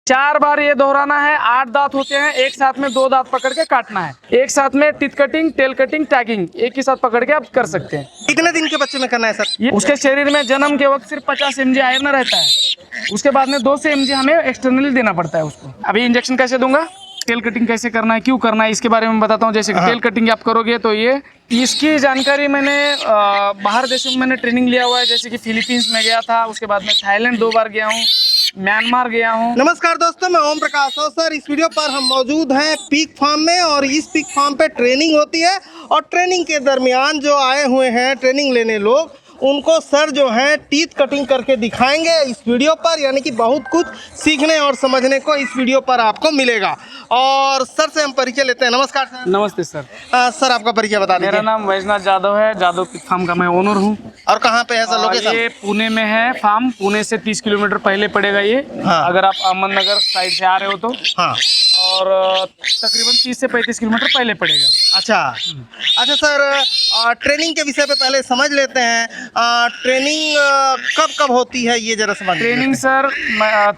4 बार ये दोहराना है। 8 दांत होते हैं, एक साथ में 2 दांत पकड़ के काटना है। एक साथ में teeth cutting, tail cutting, tagging एक ही साथ पकड़ के आप कर सकते हैं। कितने दिन के बच्चे में करना है सर? ये उसके शरीर में जन्म के वक्त सिर्फ 50 mg आयरन रहता है। उसके बाद में 200 mg हमें एक्सटर्नली देना पड़ता है उसको। अभी इंजेक्शन कैसे दूंगा, टेल कटिंग कैसे करना है, क्यों करना है, इसके बारे में बताता हूँ। जैसे कि टेल कटिंग आप करोगे तो ये इसकी जानकारी मैंने बाहर देशों में मैंने ट्रेनिंग लिया हुआ है। जैसे कि फिलीपींस में गया था, उसके बाद में थाईलैंड 2 बार गया हूँ, म्यांमार गया हूँ। नमस्कार दोस्तों, मैं ओम प्रकाश हूँ। सर, इस वीडियो पर हम मौजूद हैं पीक फार्म में और इस पीक फार्म पे ट्रेनिंग होती है और ट्रेनिंग के दरमियान जो आए हुए हैं ट्रेनिंग लेने लोग, उनको सर जो हैं टीथ कटिंग करके दिखाएंगे इस वीडियो पर। यानी कि बहुत कुछ सीखने और समझने को इस वीडियो पर आपको मिलेगा। और सर से हम परिचय लेते हैं। नमस्कार सर। नमस्ते सर। सर, आपका परिचय बता दीजिए। मेरा नाम वैजनाथ जादव है, जादव पीक फार्म का मैं ओनर हूँ। और कहाँ पे है सर लोकेशन? ये पुणे में है फार्म। पुणे से 30 किलोमीटर पहले पड़ेगा ये। हाँ। अगर आप अहमदनगर साइड से आ रहे हो तो। हाँ। और तकरीबन 30 से 35 किलोमीटर पहले पड़ेगा। अच्छा अच्छा सर, ट्रेनिंग के विषय पे पहले समझ लेते हैं। ट्रेनिंग कब कब होती है ये जरा समझ। ट्रेनिंग सर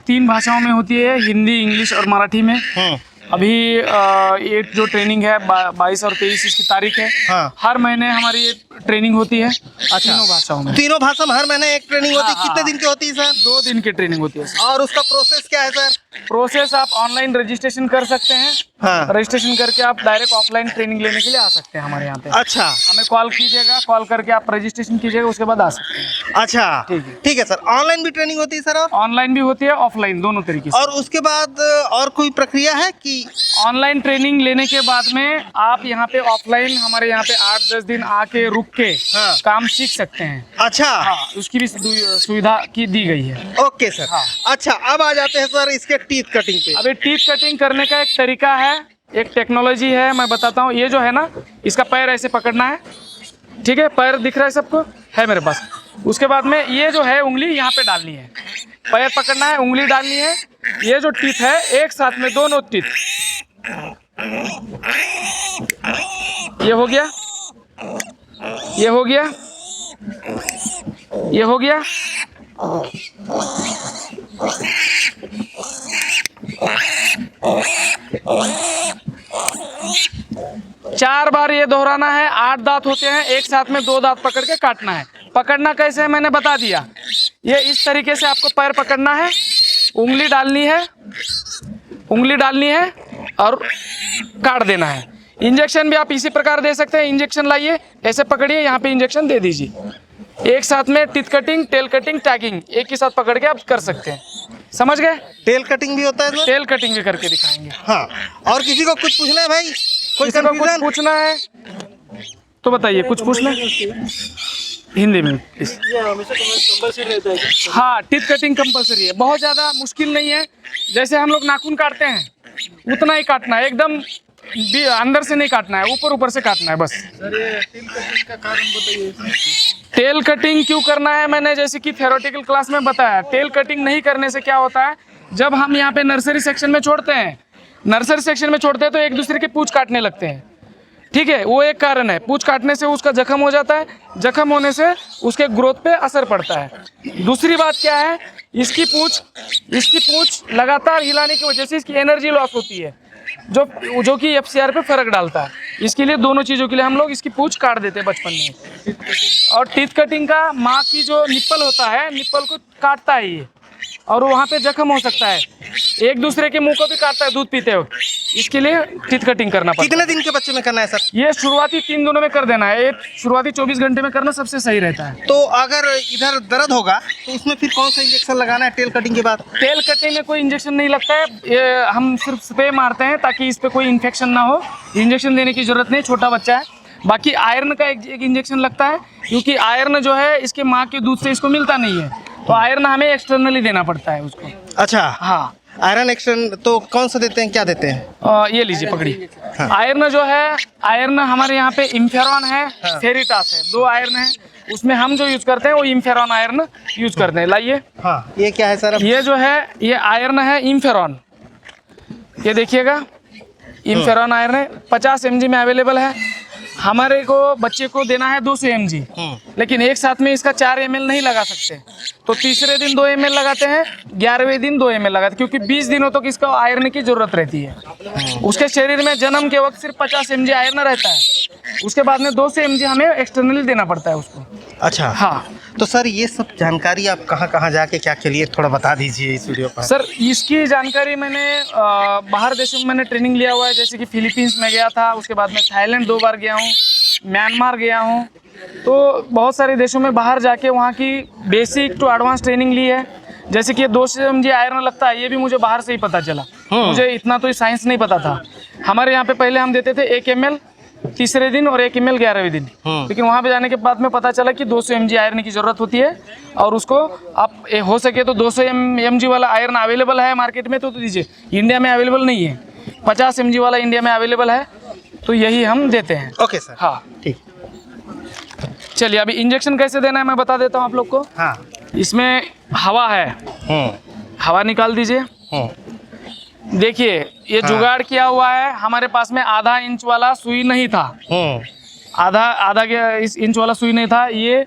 3 भाषाओं में होती है, हिंदी, इंग्लिश और मराठी में। अभी ये जो ट्रेनिंग है 22 और 23 इसकी तारीख है। हाँ। हर महीने हमारी ये ट्रेनिंग होती है। अच्छा। तीनों भाषाओं में। तीनों भाषा में हर महीने एक ट्रेनिंग होती है। हाँ, कितने हाँ। दिन की होती है सर? 2 दिन की ट्रेनिंग होती है सर। और उसका प्रोसेस क्या है सर? प्रोसेस आप ऑनलाइन रजिस्ट्रेशन कर सकते हैं। हाँ। रजिस्ट्रेशन करके आप डायरेक्ट ऑफलाइन ट्रेनिंग लेने के लिए आ सकते हैं हमारे यहाँ पे। अच्छा हमें कॉल कीजिएगा, कॉल करके आप रजिस्ट्रेशन कीजिएगा, उसके बाद आ सकते हैं। अच्छा, ठीक है। ठीक है सर। ऑनलाइन भी ट्रेनिंग होती है सर? और ऑनलाइन भी होती है, ऑफलाइन, दोनों तरीके से। और उसके बाद और कोई प्रक्रिया है कि? ऑनलाइन ट्रेनिंग लेने के बाद में आप यहाँ पे ऑफलाइन हमारे यहाँ पे 8-10 दिन आके रुक के हाँ। काम सीख सकते हैं। अच्छा। हाँ, उसकी भी सुविधा की दी गई है। Okay sir. हाँ। अच्छा, अब आ जाते हैं सर इसके टीथ कटिंग पे। अभी टीथ कटिंग करने का एक तरीका है, एक टेक्नोलॉजी है, मैं बताता हूँ। ये जो है ना, इसका पैर ऐसे पकड़ना है, ठीक है? पैर दिख रहा है सबको, है मेरे पास। उसके बाद में ये जो है उंगली यहाँ पे डालनी है, पैर पकड़ना है, उंगली डालनी है। ये जो टीथ है एक साथ में दोनों टीथ, ये हो गया, ये हो गया, ये हो गया। चार बार ये दोहराना है। 8 दांत होते हैं, एक साथ में 2 दांत पकड़ के काटना है। पकड़ना कैसे है मैंने बता दिया। ये इस तरीके से आपको पैर पकड़ना है, उंगली डालनी है, उंगली डालनी है और काट देना है। इंजेक्शन भी आप इसी प्रकार दे सकते हैं। इंजेक्शन लाइए, ऐसे पकड़िए, यहाँ पे इंजेक्शन दे दीजिए। एक साथ में teeth cutting, tail cutting, tagging एक ही साथ पकड़ के आप कर सकते हैं। समझ गए? टेल कटिंग भी होता है सर? टेल कटिंग भी करके दिखाएंगे। हाँ। और किसी को कुछ पूछना है भाई? कोई किसी को कुछ confusion? पूछना है तो बताइए, कुछ पूछना है हिंदी में प्लीज। हाँ, टीथ कटिंग कंपलसरी है, बहुत ज़्यादा मुश्किल नहीं है। जैसे हम लोग नाखून काटते हैं उतना ही काटना है, एकदम अंदर से नहीं काटना है, ऊपर ऊपर से काटना है बस। टेल कटिंग क्यों करना है मैंने जैसे कि थ्योरेटिकल क्लास में बताया। टेल कटिंग नहीं करने से क्या होता है, जब हम यहाँ पे नर्सरी सेक्शन में छोड़ते हैं, नर्सरी सेक्शन में छोड़ते हैं तो एक दूसरे के पूंछ काटने लगते हैं, ठीक है? वो एक कारण है। पूंछ काटने से उसका जख्म हो जाता है, जख्म होने से उसके ग्रोथ पे असर पड़ता है। दूसरी बात क्या है, इसकी पूंछ लगातार हिलाने की वजह से इसकी एनर्जी लॉस होती है, जो कि एफसीआर पे फर्क डालता है। इसके लिए दोनों चीज़ों के लिए हम लोग इसकी पूंछ काट देते हैं बचपन में। और टीथ कटिंग का माँ की जो निप्पल होता है, निप्पल को काटता है ये, और वहाँ पे जख्म हो सकता है। एक दूसरे के मुंह को भी काटता है दूध पीते वक्त। इसके लिए टीथ कटिंग करना पड़ता है। कितने दिन के बच्चे में करना है सर? ये शुरुआती 3 दिनों में कर देना है। ये शुरुआती 24 घंटे में करना सबसे सही रहता है। तो अगर इधर दर्द होगा तो उसमें फिर कौन सा इंजेक्शन लगाना है टेल कटिंग के बाद? टेल कटिंग में कोई इंजेक्शन नहीं लगता है, ये हम सिर्फ स्प्रे मारते हैं ताकि इस पे कोई इन्फेक्शन ना हो। इंजेक्शन देने की जरूरत नहीं, छोटा बच्चा है। बाकी आयरन का एक इंजेक्शन लगता है, क्योंकि आयरन जो है इसके माँ के दूध से इसको मिलता नहीं है, तो आयरन हमें एक्सटर्नली देना पड़ता है उसको। अच्छा। हाँ। आयरन एक्शन तो कौन सा देते हैं, क्या देते हैं? ये लीजिए पकड़िए। हाँ। आयरन जो है, आयरन हमारे यहाँ पे इम्फेरॉन है, हाँ। फेरिटास है, 2 आयरन है। उसमें हम जो यूज करते हैं वो इम्फेरॉन आयरन यूज करते हैं। लाइए। हाँ, ये क्या है सर? ये जो है ये आयरन है इम्फेरॉन, ये देखिएगा इम्फेरॉन आयरन है, 50 mg में अवेलेबल है। हमारे को बच्चे को देना है 200 mg, लेकिन एक साथ में इसका 4 ml नहीं लगा सकते, तो तीसरे दिन 2 ml लगाते हैं, 11वें दिन 2 ml लगाते हैं, क्योंकि 20 दिनों तक इसका आयरन की जरूरत रहती है। उसके शरीर में जन्म के वक्त सिर्फ 50 mg आयरन रहता है, उसके बाद में 200 mg हमें एक्सटर्नली देना पड़ता है उसको। अच्छा हाँ, तो सर ये सब जानकारी आप कहाँ कहाँ जाके क्या के लिए थोड़ा बता दीजिए इस वीडियो पर। सर इसकी जानकारी मैंने बाहर देशों में मैंने ट्रेनिंग लिया हुआ है, जैसे कि फिलीपींस में गया था, उसके बाद में थाईलैंड 2 बार गया हूँ, म्यांमार गया हूँ, तो बहुत सारे देशों में बाहर जाके वहाँ की बेसिक टू एडवांस ट्रेनिंग ली है। जैसे कि ये 200 mg आयरन लगता है, ये भी मुझे बाहर से ही पता चला, मुझे इतना तो साइंस नहीं पता था। हमारे यहाँ पे पहले हम देते थे 1 ml तीसरे दिन और 1 ml 11वें दिन, लेकिन वहाँ पे जाने के बाद में पता चला कि 200 mg आयरन की ज़रूरत होती है, और उसको आप हो सके तो 200 mg वाला आयरन अवेलेबल है मार्केट में तो दीजिए। इंडिया में अवेलेबल नहीं है, 50 mg वाला इंडिया में अवेलेबल है, तो यही हम देते हैं। ओके सर, हाँ ठीक। चलिए, अभी इंजेक्शन कैसे देना है मैं बता देता हूँ आप लोग को। हाँ, इसमें हवा है, हवा निकाल दीजिए। देखिए ये जुगाड़ किया हुआ है, हमारे पास में आधा इंच वाला सुई नहीं था, आधा इस इंच वाला सुई नहीं था, ये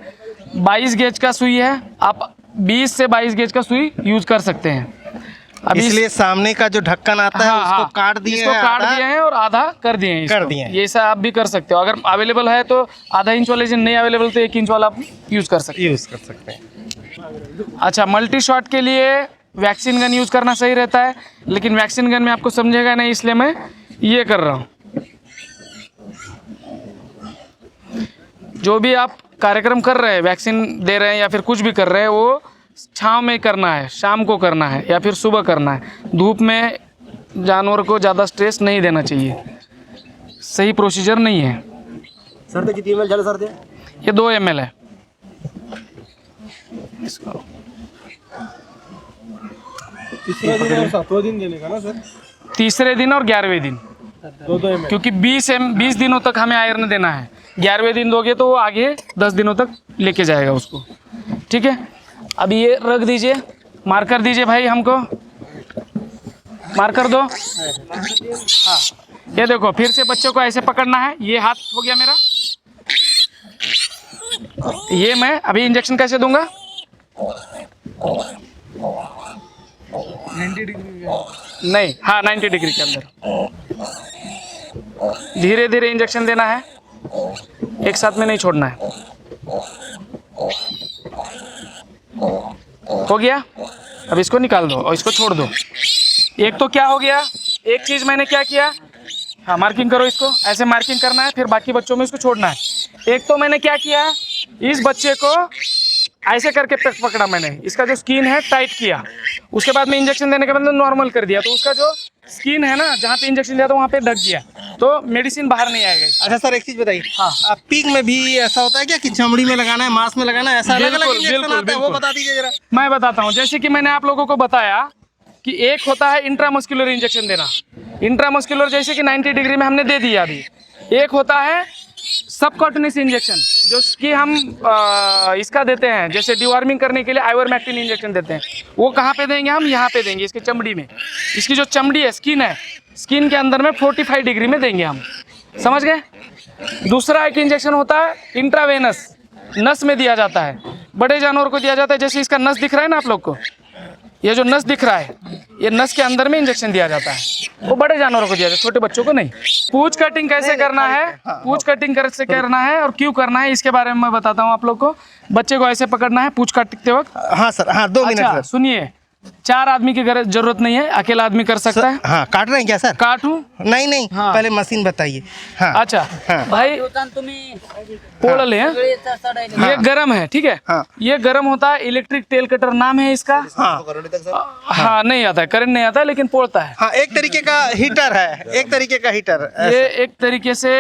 22 गेज का सुई है, आप 20 से 22 गेज का सुई यूज कर सकते हैं। अब इसलिए सामने का जो ढक्कन आता है उसको काट दिए इसको काट दिए हैं और आधा कर दिए हैं, कर दिए हैं। ये ऐसा आप भी कर सकते हो, अगर अवेलेबल है तो आधा इंच वाले, नहीं अवेलेबल तो 1 इंच वाला आप यूज कर सकते हैं। अच्छा, मल्टी शॉट के लिए वैक्सीन गन यूज़ करना सही रहता है, लेकिन वैक्सीन गन में आपको समझेगा नहीं, इसलिए मैं ये कर रहा हूँ। जो भी आप कार्यक्रम कर रहे हैं, वैक्सीन दे रहे हैं या फिर कुछ भी कर रहे हैं, वो छांव में करना है, शाम को करना है या फिर सुबह करना है। धूप में जानवर को ज़्यादा स्ट्रेस नहीं देना चाहिए, सही प्रोसीजर नहीं है। सर कितनी ml झालं सर ते? ये 2 ml है। इसको तीसरा दिन और 7वां दिन देने का ना सर? तीसरे दिन और 11वें दिन, 2 ml। क्योंकि 20 दिनों तक हमें आयरन देना है। 11वें दिन दोगे तो वो आगे 10 दिनों तक लेके जाएगा उसको। ठीक है, अब ये रख दीजिए, मार्कर दीजिए भाई, हमको मार्कर दो। हाँ, ये देखो, फिर से बच्चों को ऐसे पकड़ना है, ये हाथ हो गया मेरा। ये मैं अभी इंजेक्शन कैसे दूंगा, 90 डिग्री नहीं, हाँ 90 डिग्री के अंदर धीरे धीरे इंजेक्शन देना है, एक साथ में नहीं छोड़ना है। हो गया, अब इसको निकाल दो और इसको छोड़ दो। एक तो क्या हो गया, एक चीज़ मैंने क्या किया, हाँ मार्किंग करो, इसको ऐसे मार्किंग करना है, फिर बाकी बच्चों में इसको छोड़ना है। एक तो मैंने क्या किया, इस बच्चे को ऐसे करके पकड़ा मैंने, इसका जो स्किन है टाइट किया, उसके बाद में इंजेक्शन देने के बाद नॉर्मल कर दिया, तो उसका जो स्किन है ना, जहाँ पे इंजेक्शन दिया था वहाँ पे ढक गया, तो मेडिसिन बाहर नहीं आएगा। अच्छा सर, एक चीज बताइए, हाँ, पीक में भी ऐसा होता है क्या कि चमड़ी में लगाना है, मांस में लगाना है, ऐसा अलग अलग बिल्कुल, इंजेक्शन आता है, वो बिल्कुल। बता दीजिए जरा। मैं बताता हूँ, जैसे कि मैंने आप लोगों को बताया कि एक होता है इंट्रामस्कुलर इंजेक्शन देना, इंट्रामस्कुलर जैसे कि 90 डिग्री में हमने दे दिया अभी। एक होता है सबकॉटनिस इंजेक्शन, जो कि हम इसका देते हैं, जैसे डिवॉर्मिंग करने के लिए आइवरमेक्टिन इंजेक्शन देते हैं। वो कहाँ पे देंगे हम, यहाँ पे देंगे, इसके चमड़ी में। इसकी जो चमड़ी है, स्किन है, स्किन के अंदर में 45 डिग्री में देंगे हम, समझ गए। दूसरा एक इंजेक्शन होता है इंट्रावेनस, नस में दिया जाता है, बड़े जानवर को दिया जाता है। जैसे इसका नस दिख रहा है ना आप लोग को, ये जो नस दिख रहा है, ये नस के अंदर में इंजेक्शन दिया जाता है, वो बड़े जानवरों को दिया जाता है, छोटे बच्चों को नहीं। पूछ कटिंग कैसे करना है, पूछ कटिंग कैसे करना है और क्यों करना है, इसके बारे में मैं बताता हूँ आप लोग को। बच्चे को ऐसे पकड़ना है पूछ काटते वक्त। हाँ सर, हाँ 2 मिनट अच्छा सर। सुनिए, 4 आदमी की जरूरत नहीं है, अकेला आदमी कर सकता है। हाँ, काट रहे हैं क्या सर? काटूं? नहीं नहीं, हाँ। पहले मशीन बताइए। हाँ, अच्छा हाँ। भाई, पोड़ले हैं, ये गरम है, ठीक है। हाँ। ये गरम होता है, इलेक्ट्रिक टेल कटर नाम है इसका। हाँ हाँ, नहीं आता है, करंट नहीं आता है, लेकिन पोड़ता है। हाँ, एक तरीके का हीटर है, एक तरीके का हीटर। ये एक तरीके से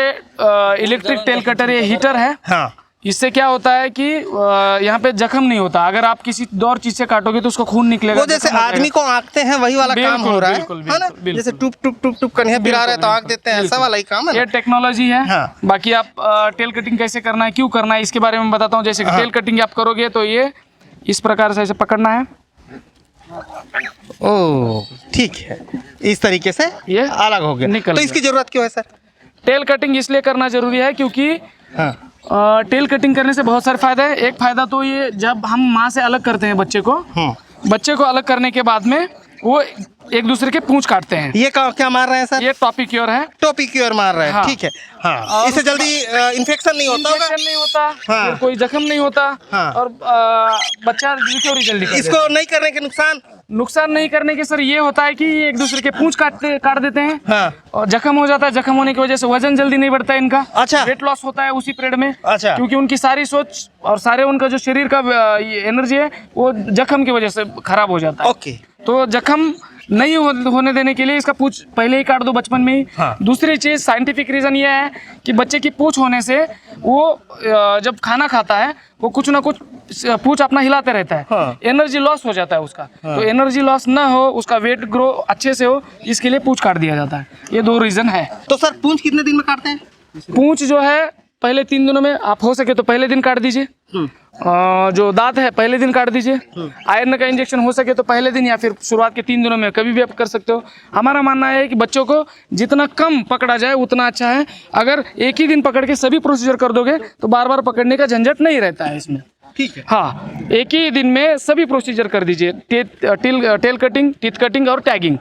इलेक्ट्रिक टेल कटर, ये हीटर है। हाँ, इससे क्या होता है कि यहाँ पे जख्म नहीं होता। अगर आप किसी और चीज से काटोगे तो उसको खून निकलेगा। वो जैसे आदमी को आंकते हैं वही वाला काम हो रहा है, बिल्कुल, है ना? बिल्कुल। जैसे टुप टुप टुप टुप कन्या पिरा रहे तो आंक देते हैं, ऐसा वाला ही काम है ये ना? टेक्नोलॉजी है। हाँ। बाकी आप टेल कटिंग कैसे करना है, क्यों करना है, इसके बारे में बताता हूँ। जैसे कि टेल कटिंग आप करोगे तो ये इस प्रकार से ऐसे पकड़ना है। ओह, ठीक है, इस तरीके से ये अलग हो गया। निकल तो इसकी जरूरत क्यों है सर? टेल कटिंग इसलिए करना जरूरी है क्योंकि हाँ टेल कटिंग करने से बहुत सारे फायदे हैं। एक फायदा तो ये, जब हम माँ से अलग करते हैं बच्चे को अलग करने के बाद में वो एक दूसरे के पूंछ काटते हैं। ये क्या मार रहे हैं सर? ये टॉपिक्योर है। टॉपिक्योर मार रहे हैं। हाँ। ठीक है। हाँ इससे जल्दी इन्फेक्शन नहीं होता होगा? इन्फेक्शन नहीं होता, हाँ। फिर कोई जख्म नहीं होता। हाँ। और बच्चा रिकवरी जल्दी कर देता इसको नहीं करने के नुकसान नहीं करने के सर ये होता है कि ये एक दूसरे के पूंछ काट देते हैं। हाँ। और जख्म हो जाता है, जख्म होने की वजह से वजन जल्दी नहीं बढ़ता है इनका। अच्छा। वेट लॉस होता है उसी पीरियड में। अच्छा। क्योंकि उनकी सारी सोच और सारे उनका जो शरीर का एनर्जी है वो जख्म की वजह से खराब हो जाता है। ओके। तो जख्म नहीं होने देने के लिए इसका पूंछ पहले ही काट दो बचपन में ही। हाँ। दूसरी चीज साइंटिफिक रीजन ये है कि बच्चे की पूंछ होने से वो जब खाना खाता है वो कुछ ना कुछ पूंछ अपना हिलाते रहता है। हाँ। एनर्जी लॉस हो जाता है उसका। तो एनर्जी लॉस ना हो, उसका वेट ग्रो अच्छे से हो, इसके लिए पूंछ काट दिया जाता है। ये 2 रीजन है। तो सर पूंछ कितने दिन में काटते हैं? पूंछ जो है पहले 3 दिनों में, आप हो सके तो पहले दिन काट दीजिए। जो दांत है पहले दिन काट दीजिए। आयरन का इंजेक्शन हो सके तो पहले दिन या फिर शुरुआत के 3 दिनों में, कभी भी आप कर सकते हो। हमारा मानना है कि बच्चों को जितना कम पकड़ा जाए उतना अच्छा है। अगर एक ही दिन पकड़ के सभी प्रोसीजर कर दोगे तो बार बार पकड़ने का झंझट नहीं रहता है इसमें। ठीक है। हाँ, एक ही दिन में सभी प्रोसीजर कर दीजिए। टेल कटिंग, टीथ कटिंग और टैगिंग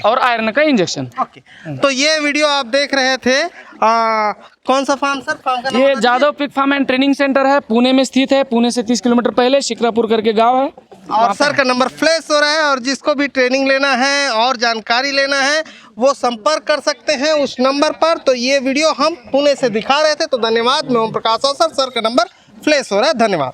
और आयरन का इंजेक्शन। ओके। तो ये वीडियो आप देख रहे थे, कौन सा फार्म सर? फार्म का नाम ये बता दीजिए। Jadhav pig farm and training centre है, पुणे में स्थित है। पुणे से 30 किलोमीटर पहले शिक्रापुर करके गांव है। और सर का नंबर फ्लैश हो रहा है, और जिसको भी ट्रेनिंग लेना है और जानकारी लेना है वो संपर्क कर सकते हैं उस नंबर पर। तो ये वीडियो हम पुणे से दिखा रहे थे। तो धन्यवाद। मैं ओम प्रकाश अवसर, सर का नंबर फ्लैश हो रहा है। धन्यवाद।